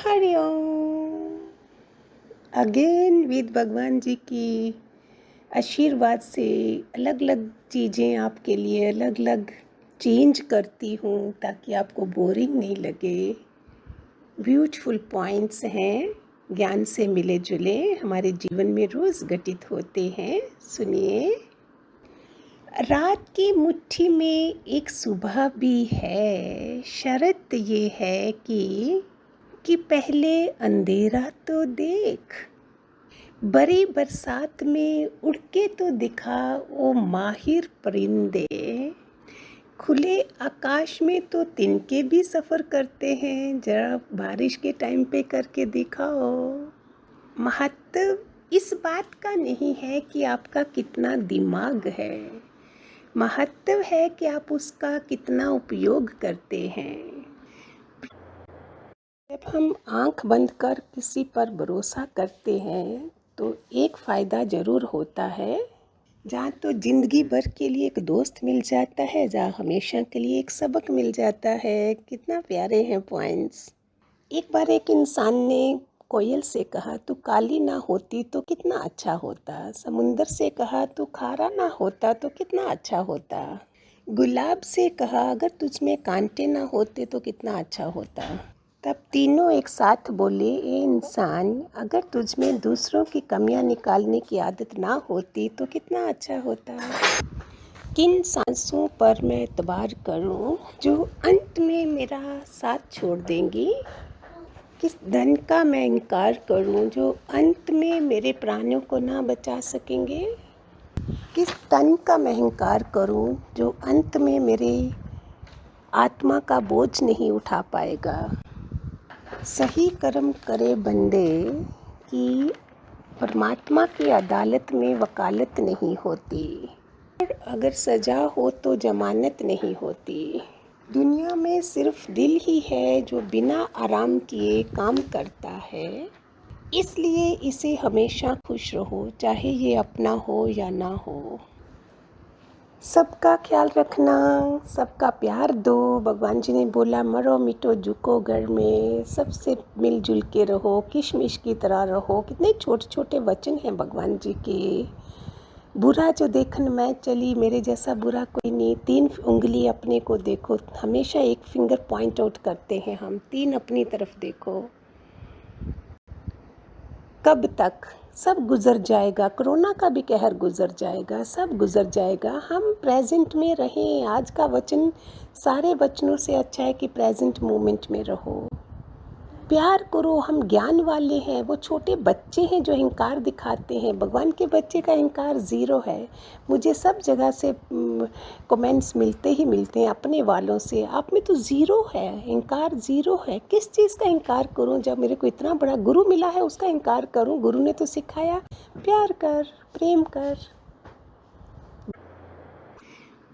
Hariom. Again with भगवान जी की आशीर्वाद से अलग अलग चीज़ें आपके लिए अलग अलग चेंज करती हूँ ताकि आपको बोरिंग नहीं लगे। ब्यूटीफुल पॉइंट्स हैं, ज्ञान से मिले जुले, हमारे जीवन में रोज़ घटित होते हैं। सुनिए। रात की मुट्ठी में एक सुबह भी है, शर्त ये है कि पहले अंधेरा तो देख, बड़ी बरसात में उड़ के तो दिखा ओ माहिर परिंदे, खुले आकाश में तो तिनके भी सफ़र करते हैं, जरा बारिश के टाइम पे करके दिखाओ। महत्व इस बात का नहीं है कि आपका कितना दिमाग है, महत्व है कि आप उसका कितना उपयोग करते हैं। जब हम आंख बंद कर किसी पर भरोसा करते हैं तो एक फ़ायदा ज़रूर होता है, जहाँ तो ज़िंदगी भर के लिए एक दोस्त मिल जाता है, जहाँ हमेशा के लिए एक सबक मिल जाता है। कितना प्यारे हैं पॉइंट्स। एक बार एक इंसान ने कोयल से कहा तू काली ना होती तो कितना अच्छा होता, समुंदर से कहा तू खारा ना होता तो कितना अच्छा होता, गुलाब से कहा अगर तुझमें कांटे ना होते तो कितना अच्छा होता। तब तीनों एक साथ बोले, ए इंसान, अगर तुझमें दूसरों की कमियां निकालने की आदत ना होती तो कितना अच्छा होता। किन सांसों पर मैं एतबार करूं जो अंत में मेरा साथ छोड़ देंगी, किस धन का मैं इनकार करूं जो अंत में मेरे प्राणों को ना बचा सकेंगे, किस तन का मैं इनकार करूं जो अंत में मेरे आत्मा का बोझ नहीं उठा पाएगा। सही कर्म करे बंदे कि परमात्मा की अदालत में वकालत नहीं होती, और अगर सजा हो तो जमानत नहीं होती। दुनिया में सिर्फ दिल ही है जो बिना आराम किए काम करता है, इसलिए इसे हमेशा खुश रहो, चाहे ये अपना हो या ना हो। सबका ख्याल रखना, सबका प्यार दो। भगवान जी ने बोला मरो मिटो झुको घर में, सबसे मिलजुल के रहो, किशमिश की तरह रहो। कितने छोटे छोटे वचन हैं भगवान जी के। बुरा जो देखन मैं चली, मेरे जैसा बुरा कोई नहीं, 3 उंगली अपने को देखो, हमेशा एक फिंगर पॉइंट आउट करते हैं हम, 3 अपनी तरफ देखो। कब तक, सब गुजर जाएगा, कोरोना का भी कहर गुजर जाएगा, सब गुजर जाएगा। हम प्रेजेंट में रहें। आज का वचन सारे वचनों से अच्छा है कि प्रेजेंट मोमेंट में रहो, प्यार करो। हम ज्ञान वाले हैं, वो छोटे बच्चे हैं जो अहंकार दिखाते हैं। भगवान के बच्चे का अहंकार ज़ीरो है। मुझे सब जगह से कमेंट्स मिलते ही मिलते हैं अपने वालों से, आप में तो ज़ीरो है, अहंकार ज़ीरो है। किस चीज़ का अहंकार करूं जब मेरे को इतना बड़ा गुरु मिला है, उसका अहंकार करूं। गुरु ने तो सिखाया प्यार कर, प्रेम कर।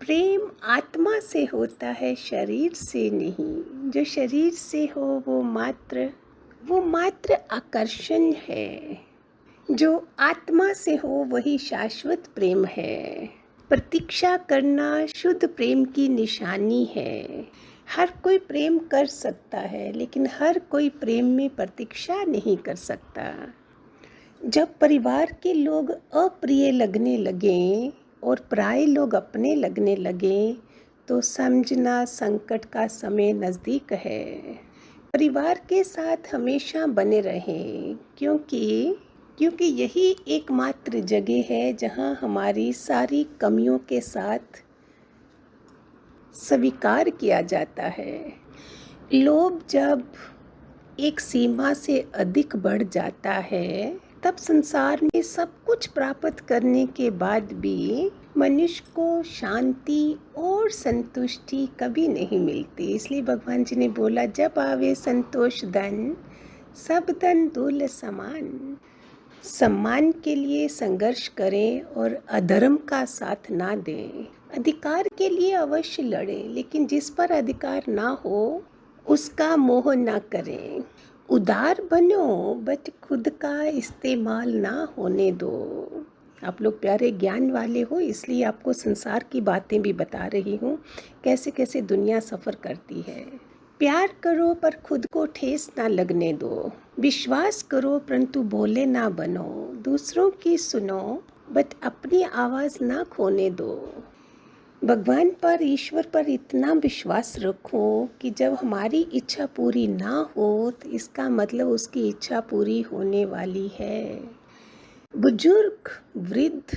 प्रेम आत्मा से होता है, शरीर से नहीं। जो शरीर से हो वो मात्र आकर्षण है, जो आत्मा से हो वही शाश्वत प्रेम है। प्रतीक्षा करना शुद्ध प्रेम की निशानी है। हर कोई प्रेम कर सकता है, लेकिन हर कोई प्रेम में प्रतीक्षा नहीं कर सकता। जब परिवार के लोग अप्रिय लगने लगें और पराये लोग अपने लगने लगें तो समझना संकट का समय नज़दीक है। परिवार के साथ हमेशा बने रहें, क्योंकि यही एकमात्र जगह है जहां हमारी सारी कमियों के साथ स्वीकार किया जाता है। लोभ जब एक सीमा से अधिक बढ़ जाता है, तब संसार में सब कुछ प्राप्त करने के बाद भी मनुष्य को शांति और संतुष्टि कभी नहीं मिलती। इसलिए भगवान जी ने बोला जब आवे संतोष धन, सब धन धूल समान। सम्मान के लिए संघर्ष करें और अधर्म का साथ ना दें। अधिकार के लिए अवश्य लड़ें, लेकिन जिस पर अधिकार ना हो उसका मोह ना करें। उदार बनो, बट खुद का इस्तेमाल ना होने दो। आप लोग प्यारे ज्ञान वाले हो, इसलिए आपको संसार की बातें भी बता रही हूँ, कैसे कैसे दुनिया सफ़र करती है। प्यार करो पर खुद को ठेस ना लगने दो। विश्वास करो परंतु भोले ना बनो। दूसरों की सुनो बट अपनी आवाज़ ना खोने दो। भगवान पर, ईश्वर पर इतना विश्वास रखो कि जब हमारी इच्छा पूरी ना हो तो इसका मतलब उसकी इच्छा पूरी होने वाली है। बुजुर्ग, वृद्ध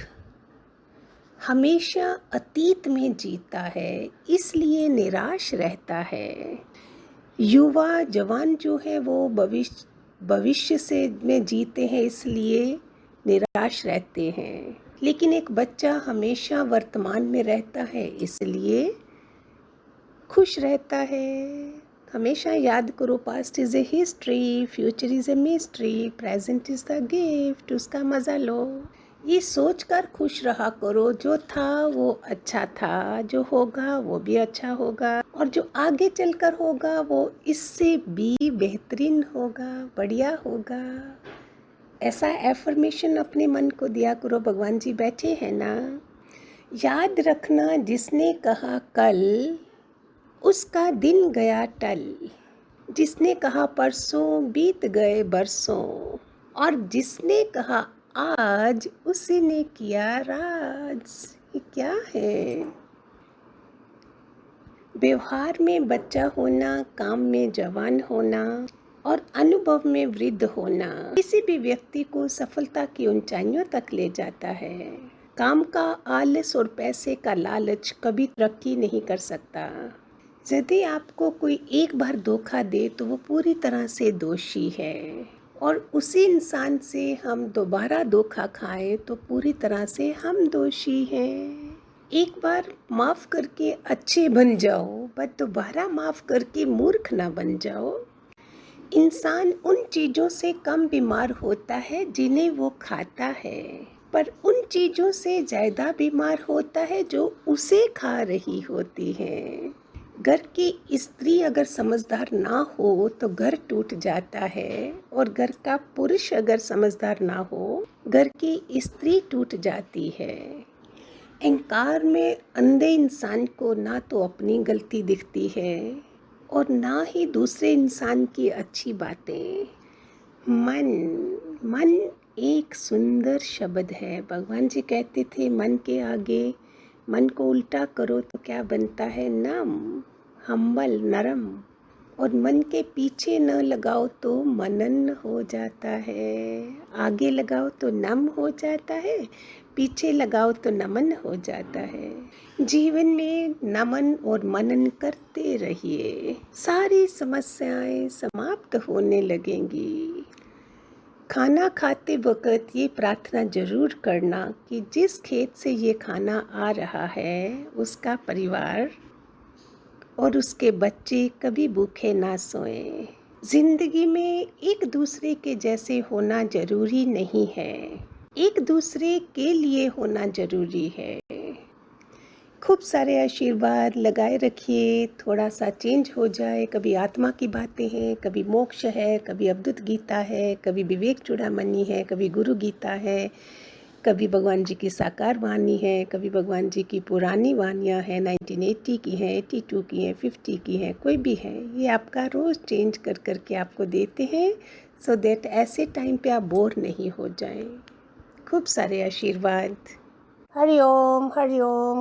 हमेशा अतीत में जीता है, इसलिए निराश रहता है। युवा, जवान जो है वो भविष्य से में जीते हैं, इसलिए निराश रहते हैं। लेकिन एक बच्चा हमेशा वर्तमान में रहता है, इसलिए खुश रहता है। हमेशा याद करो, past is a history, future is a mystery, present is the gift. उसका मज़ा लो। ये सोचकर खुश रहा करो, जो था वो अच्छा था, जो होगा वो भी अच्छा होगा, और जो आगे चलकर होगा वो इससे भी बेहतरीन होगा, बढ़िया होगा। ऐसा एफर्मेशन अपने मन को दिया करो। भगवान जी बैठे हैं ना। याद रखना, जिसने कहा कल उसका दिन गया टल। जिसने कहा परसों बीत गए बरसों। और जिसने कहा आज उसी ने किया राज। ये क्या है? व्यवहार में बच्चा होना, काम में जवान होना और अनुभव में वृद्ध होना किसी भी व्यक्ति को सफलता की ऊंचाइयों तक ले जाता है। काम का आलस और पैसे का लालच कभी तरक्की नहीं कर सकता। यदि आपको कोई एक बार धोखा दे तो वो पूरी तरह से दोषी है, और उसी इंसान से हम दोबारा धोखा खाएं तो पूरी तरह से हम दोषी हैं। एक बार माफ़ करके अच्छे बन जाओ, बट दोबारा माफ़ करके मूर्ख ना बन जाओ। इंसान उन चीज़ों से कम बीमार होता है जिन्हें वो खाता है, पर उन चीज़ों से ज़्यादा बीमार होता है जो उसे खा रही होती हैं। घर की स्त्री अगर समझदार ना हो तो घर टूट जाता है, और घर का पुरुष अगर समझदार ना हो घर की स्त्री टूट जाती है। अहंकार में अंधे इंसान को ना तो अपनी गलती दिखती है और ना ही दूसरे इंसान की अच्छी बातें। मन एक सुंदर शब्द है। भगवान जी कहते थे मन के आगे मन को उल्टा करो तो क्या बनता है? नम, हम्बल, नरम। और मन के पीछे न लगाओ तो मनन हो जाता है। आगे लगाओ तो नम हो जाता है, पीछे लगाओ तो नमन हो जाता है। जीवन में नमन और मनन करते रहिए, सारी समस्याएं समाप्त होने लगेंगी। खाना खाते वक्त ये प्रार्थना जरूर करना कि जिस खेत से ये खाना आ रहा है उसका परिवार और उसके बच्चे कभी भूखे ना सोएं। जिंदगी में एक दूसरे के जैसे होना जरूरी नहीं है, एक दूसरे के लिए होना जरूरी है। खूब सारे आशीर्वाद लगाए रखिए, थोड़ा सा चेंज हो जाए। कभी आत्मा की बातें हैं, कभी मोक्ष है, कभी अवधूत गीता है, कभी विवेक चूड़ामणि है, कभी गुरु गीता है, कभी भगवान जी की साकार वाणी है, कभी भगवान जी की पुरानी वाणियाँ हैं, 1980 की हैं, 82 की हैं, 50 की हैं, कोई भी है। ये आपका रोज़ चेंज कर करके आपको देते हैं, सो दैट ऐसे टाइम पे आप बोर नहीं हो जाएं। खूब सारे आशीर्वाद। हरि ओम, हरि ओम।